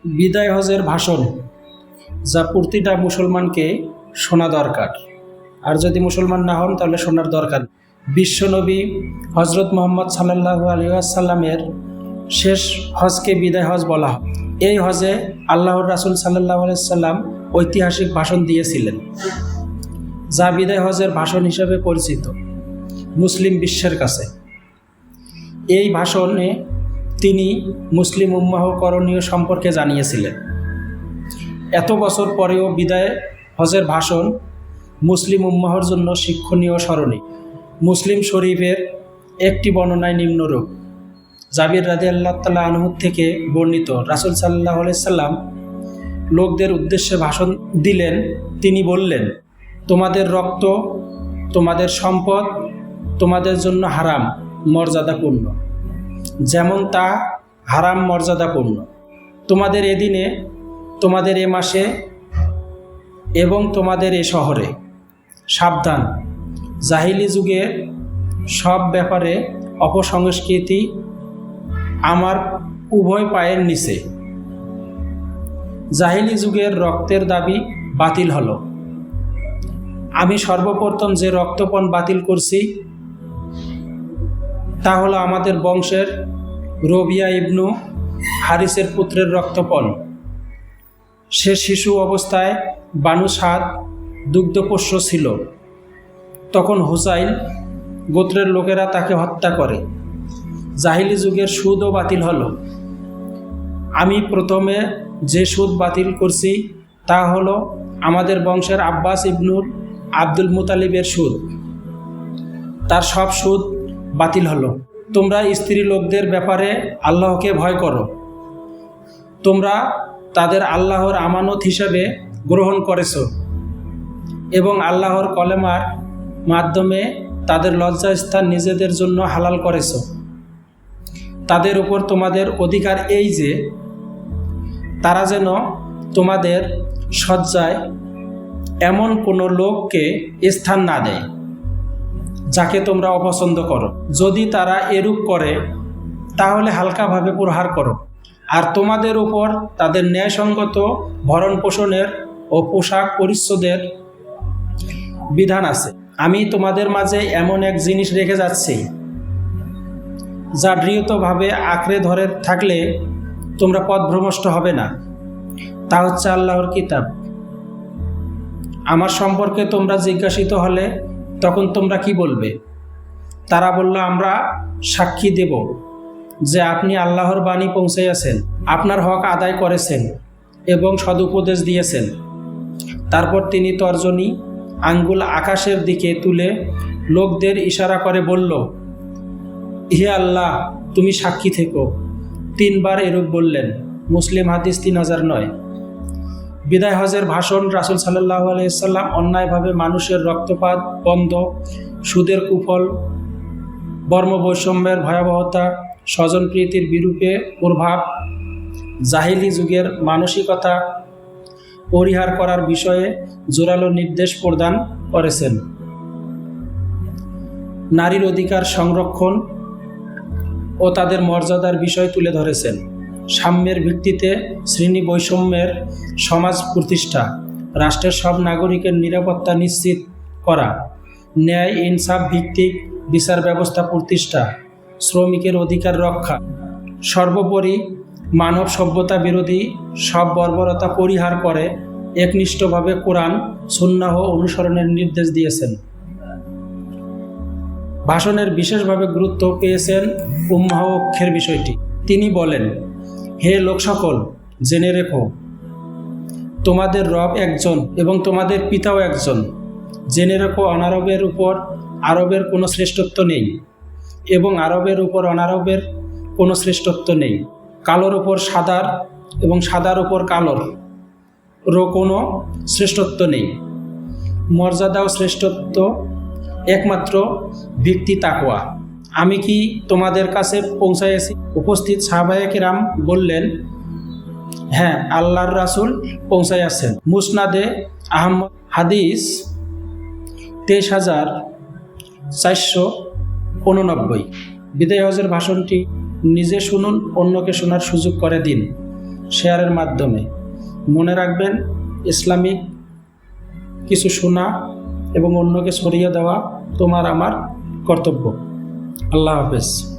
বিদায় হজের ভাষণ, যা প্রতিটা মুসলমানকে শোনা দরকার, আর যদি মুসলমান না হন তাহলে শোনার দরকার। বিশ্বনবী হজরত মুহাম্মদ সাল্লাল্লাহু আলাইহি ওয়াসাল্লামের শেষ হজকে বিদায় হজ বলা হয়। এই হজে আল্লাহর রাসূল সাল্লাল্লাহু আলাইহি ওয়াসাল্লাম ঐতিহাসিক ভাষণ দিয়েছিলেন, যা বিদায় হজের ভাষণ হিসেবে পরিচিত মুসলিম বিশ্বের কাছে। এই ভাষণে তিনি মুসলিম উম্মাহ করণীয় সম্পর্কে জানিয়েছিলেন। এত বছর পরেও বিদায় হজের ভাষণ মুসলিম উম্মাহর জন্য শিক্ষণীয় স্মরণীয়। মুসলিম শরীফের একটি বর্ণনায় নিম্নরূপ: জাবির রাদিয়াল্লাহু তাআলা আনহু থেকে বর্ণিত, রাসূল সাল্লাল্লাহু আলাইহি সাল্লাম লোকদের উদ্দেশ্যে ভাষণ দিলেন। তিনি বললেন, তোমাদের রক্ত, তোমাদের সম্পদ তোমাদের জন্য হারাম মর্যাদাপূর্ণ, যেমন তা হারাম মর্যাদাপূর্ণ তোমাদের এদিনে, তোমাদের এ মাসে এবং তোমাদের এ শহরে। সাবধান, জাহিলি যুগে সব ব্যাপারে অপসংস্কৃতি আমার উভয় পায়ের নিচে। জাহিলি যুগের রক্তের দাবি বাতিল হলো। আমি সর্বপ্রথম যে রক্তপণ বাতিল করছি তা হলো আমাদের বংশের রবিয়া ইবনু হারিসের পুত্রের রক্তপণ। সে শিশু অবস্থায় বানু সাদ দুগ্ধপোষ্য ছিল। তখন হুসাইল গোত্রের লোকেরা তাকে হত্যা করে। জাহিলি যুগের সুদও বাতিল হলো। আমি প্রথমে যে সুদ বাতিল করছি তা হলো আমাদের বংশের আব্বাস ইবনুল আব্দুল মুতালিবের সুদ। তার সব সুদ বাতিল হলো। তোমরা স্ত্রী লোকদের ব্যাপারে আল্লাহকে ভয় করো। তোমরা তাদের আল্লাহর আমানত হিসাবে গ্রহণ করেছো এবং আল্লাহর কলেমার মাধ্যমে তাদের লজ্জাস্থান নিজেদের জন্য হালাল করেছো। তাদের উপর তোমাদের অধিকার এই যে তারা যেন তোমাদের শয্যায় এমন কোনো লোককে স্থান না দেয় যাকে তোমরা অপছন্দ করো। যদি তারা এরূপ করে তাহলে হালকাভাবে প্রহার করো। আর তোমাদের উপর তাদের ন্যায়সঙ্গত ভরণ পোষণের ও পোশাক পরিচ্ছদের বিধান আছে। আমি তোমাদের মাঝে এমন এক জিনিস রেখে যাচ্ছি যা দৃঢ়ভাবে আঁকড়ে ধরে থাকলে তোমরা পথভ্রষ্ট হবে না। তা হচ্ছে আল্লাহর কিতাব। আমার সম্পর্কে তোমরা জিজ্ঞাসিত হলে তখন তোমরা কি বলবে? তারা বলল, আমরা সাক্ষী দেব যে আপনি আল্লাহর বাণী পৌঁছাইয়াছেন, আপনার হক আদায় করেছেন এবং সদুপদেশ দিয়েছেন। তারপর তিনি তর্জনী আঙ্গুল আকাশের দিকে তুলে লোকদের ইশারা করে বলল, হে আল্লাহ, তুমি সাক্ষী থেকো। 3 বার এরূপ বললেন। মুসলিম হাদিস 3009। বিদায় হজের ভাষণ। রাসূল সাল্লাল্লাহু আলাইহি সাল্লাম অন্যায়ভাবে মানুষের রক্তপাত বন্ধ, সুদের কুফল, বর্ণবৈষম্যের ভয়াবহতা, স্বজনপ্রীতির বিরূপে প্রভাব, জাহিলি যুগের মানসিকতা পরিহার করার বিষয়ে জোরালো নির্দেশ প্রদান করেছেন। নারীর অধিকার সংরক্ষণ ও তাদের মর্যাদার বিষয় তুলে ধরেছেন। সাম্যের ভিত্তিতে শ্রেণী বৈষম্যের সমাজ প্রতিষ্ঠা, রাষ্ট্রের সব নাগরিকের নিরাপত্তা নিশ্চিত করা, ন্যায় ইনসাফ ভিত্তিক বিচার ব্যবস্থা প্রতিষ্ঠা, শ্রমিকের অধিকার রক্ষা, সর্বোপরি মানব সভ্যতা বিরোধী সব বর্বরতা পরিহার করে একনিষ্ঠভাবে কোরআন সুন্নাহ অনুসরণের নির্দেশ দিয়েছেন। ভাষণের বিশেষভাবে গুরুত্ব পেয়েছেন উম্মাহ ঐক্যের বিষয়টি। তিনি বলেন, হে লোক সকল, জেনে রেখো তোমাদের রব একজন এবং তোমাদের পিতাও একজন। জেনে রেখো অনারবের উপর আরবের কোনো শ্রেষ্ঠত্ব নেই এবং আরবের উপর অনারবের কোনো শ্রেষ্ঠত্ব নেই। কালোর উপর সাদার এবং সাদার উপর কালোরও কোনো শ্রেষ্ঠত্ব নেই। মর্যাদা ও শ্রেষ্ঠত্ব একমাত্র ব্যক্তি তাকওয়া। আমি কি তোমাদের কাছে পৌঁছাইয়াছি? উপস্থিত সাহাবায়ে কেরাম বললেন, হ্যাঁ, আল্লাহর রাসূল পৌঁছাইয়াছেন। মুসনাদে আহমদ হাদিস 23,489। বিদায় হজের ভাষণটি নিজে শুনুন, অন্যকে শোনার সুযোগ করে দিন। শেয়ারের মাধ্যমে। মনে রাখবেন, ইসলামিক কিছু শোনা এবং অন্যকে ছড়িয়ে দেওয়া তোমার আমার কর্তব্য। আল্লাহ হাফেজ।